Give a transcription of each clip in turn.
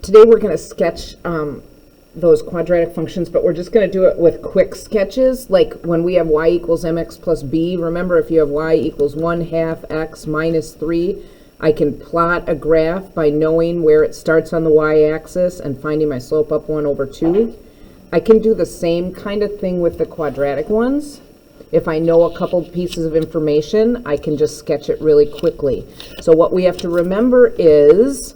today we're going to sketch those quadratic functions, but we're just going to do it with quick sketches, like when we have y equals mx plus b. Remember, if you have y equals 1/2 x minus 3, I can plot a graph by knowing where it starts on the y-axis and finding my slope up 1/2. I can do the same kind of thing with the quadratic ones. If I know a couple pieces of information, I can just sketch it really quickly. So what we have to remember is,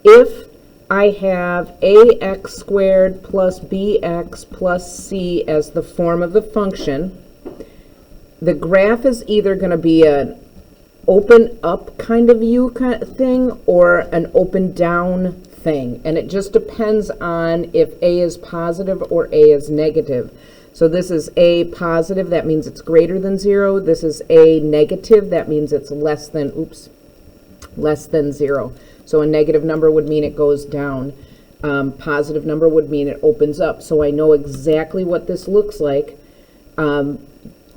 if I have ax squared plus bx plus c as the form of the function, the graph is either going to be an open up kind of view kind of thing or an open down thing. And it just depends on if a is positive or a is negative. So this is a positive, that means it's greater than 0. This is a negative, that means it's less than 0. So a negative number would mean it goes down. Positive number would mean it opens up. So I know exactly what this looks like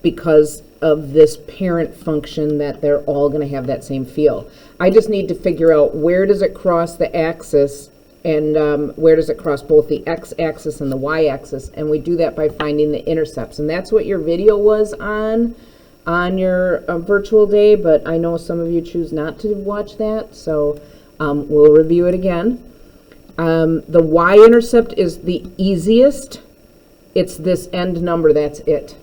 because of this parent function, that they're all going to have that same feel. I just need to figure out where does it cross the axis and where does it cross both the x-axis and the y-axis, and we do that by finding the intercepts. And that's what your video was on your virtual day, but I know some of you choose not to watch that, so we'll review it again. The y-intercept is the easiest. It's this end number, that's it.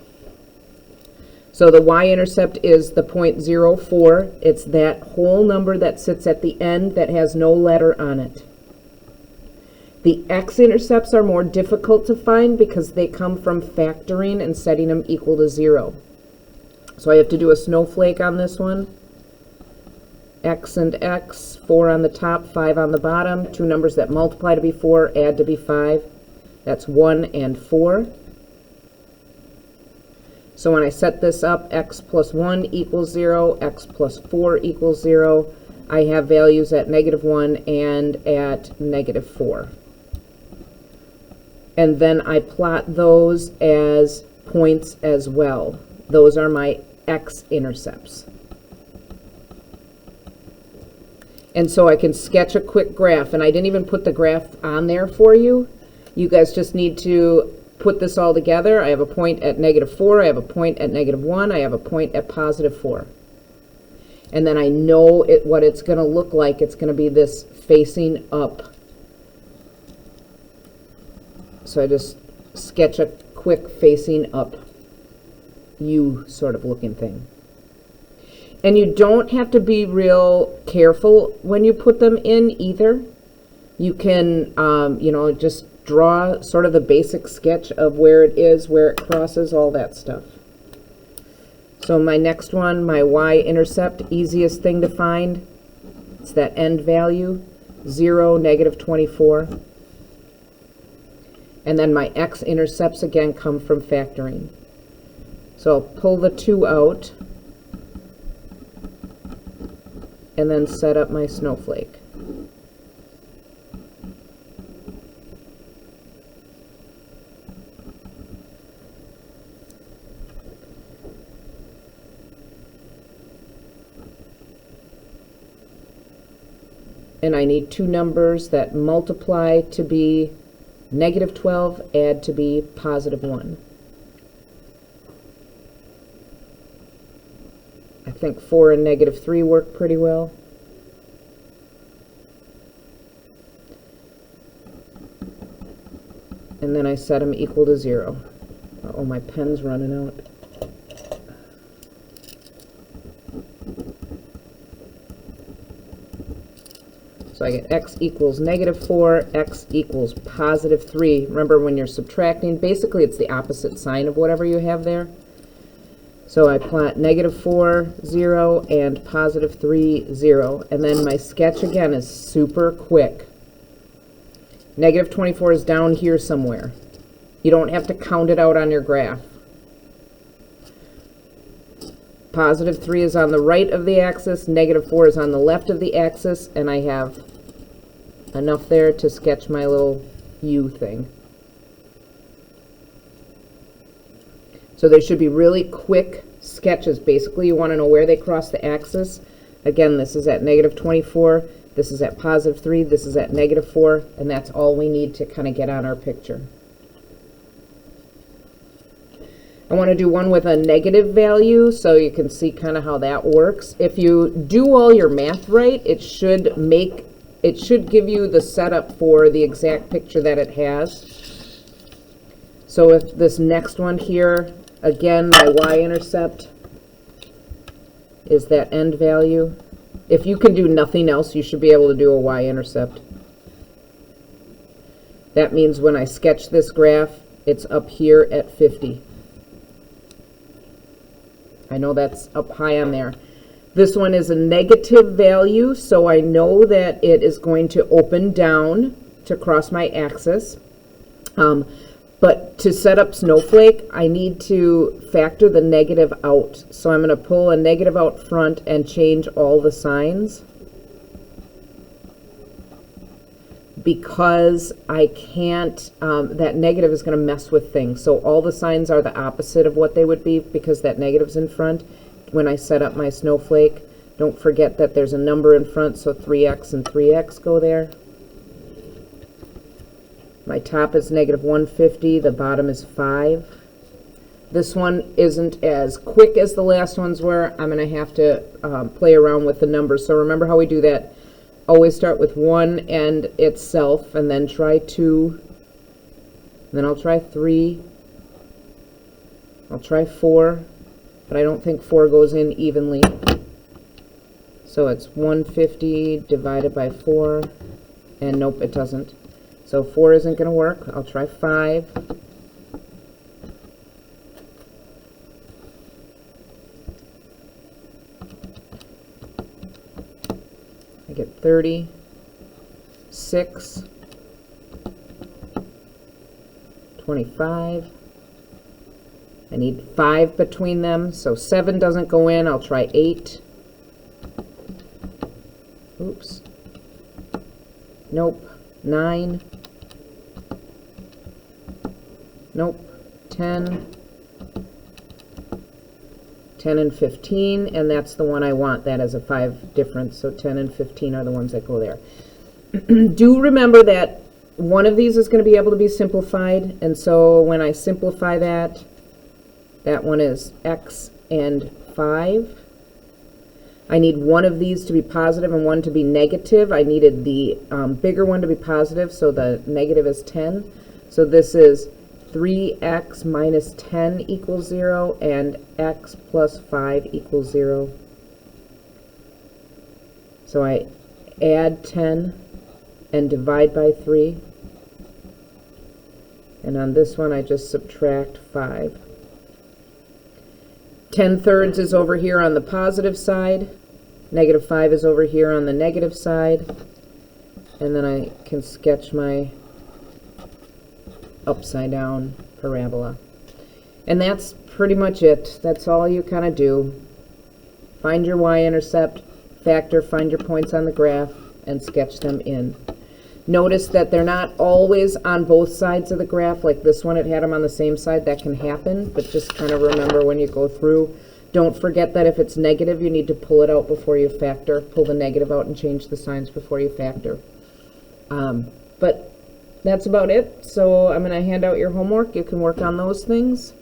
So the y-intercept is the 0.04. It's that whole number that sits at the end that has no letter on it. The x-intercepts are more difficult to find because they come from factoring and setting them equal to 0. So I have to do a snowflake on this one. X and x, 4 on the top, 5 on the bottom. Two numbers that multiply to be 4, add to be 5. That's 1 and 4. So when I set this up, x plus 1 equals 0, x plus 4 equals 0. I have values at -1 and at -4. And then I plot those as points as well. Those are my x-intercepts. And so I can sketch a quick graph, and I didn't even put the graph on there for you. You guys just need to put this all together. I have a point at -4, I have a point at -1, I have a point at +4. And then I know what it's going to look like. It's going to be this facing up. So I just sketch a quick facing up U sort of looking thing. And you don't have to be real careful when you put them in either. You can, just draw sort of the basic sketch of where it is, where it crosses, all that stuff. So my next one, my y-intercept, easiest thing to find. It's that end value, 0, -24. And then my x-intercepts, again, come from factoring. So I'll pull the 2 out and then set up my snowflake. And I need two numbers that multiply to be -12, add to be +1. I think 4 and -3 work pretty well. And then I set them equal to 0. Oh, my pen's running out. So I get x equals -4, x equals +3. Remember, when you're subtracting, basically it's the opposite sign of whatever you have there. So I plot -4, 0, and +3, 0. And then my sketch, again, is super quick. -24 is down here somewhere. You don't have to count it out on your graph. +3 is on the right of the axis, -4 is on the left of the axis, and I have enough there to sketch my little U thing. So they should be really quick sketches. Basically, you want to know where they cross the axis. Again, this is at -24. This is at positive 3, this is at negative 4, and that's all we need to kind of get on our picture. I want to do one with a negative value so you can see kind of how that works. If you do all your math right, it should give you the setup for the exact picture that it has. So if this next one here, again, my y-intercept is that end value. If you can do nothing else, you should be able to do a y-intercept. That means when I sketch this graph, it's up here at 50. I know that's up high on there. This one is a negative value, so I know that it is going to open down to cross my axis. But to set up Snowflake, I need to factor the negative out. So I'm going to pull a negative out front and change all the signs. Because I can't, that negative is going to mess with things. So all the signs are the opposite of what they would be because that negative's in front. When I set up my Snowflake, don't forget that there's a number in front, so 3x and 3x go there. My top is negative 150, the bottom is 5. This one isn't as quick as the last ones were. I'm going to have to play around with the numbers. So remember how we do that. Always start with 1 and itself, and then try 2. And then I'll try 3. I'll try 4, but I don't think 4 goes in evenly. So it's 150 divided by 4, and nope, it doesn't. So 4 isn't going to work. I'll try 5. I get 30, 6, 25. I need 5 between them, so 7 doesn't go in. I'll try 8. Oops. Nope. 9. Nope. 10. 10 and 15, and that's the one I want. That is a 5 difference, so 10 and 15 are the ones that go there. Do remember that one of these is going to be able to be simplified, and so when I simplify that, that one is x and 5. I need one of these to be positive and one to be negative. I needed the bigger one to be positive, so the negative is 10. So this is 3x minus 10 equals 0, and x plus 5 equals 0. So I add 10 and divide by 3. And on this one, I just subtract 5. 10/3 is over here on the positive side. Negative 5 is over here on the negative side. And then I can sketch my upside down parabola. And that's pretty much it. That's all you kind of do. Find your y-intercept, factor, find your points on the graph, and sketch them in. Notice that they're not always on both sides of the graph. Like this one, it had them on the same side. That can happen, but just kind of remember when you go through. Don't forget that if it's negative, you need to pull it out before you factor. Pull the negative out and change the signs before you factor. But that's about it. So I'm going to hand out your homework. You can work on those things.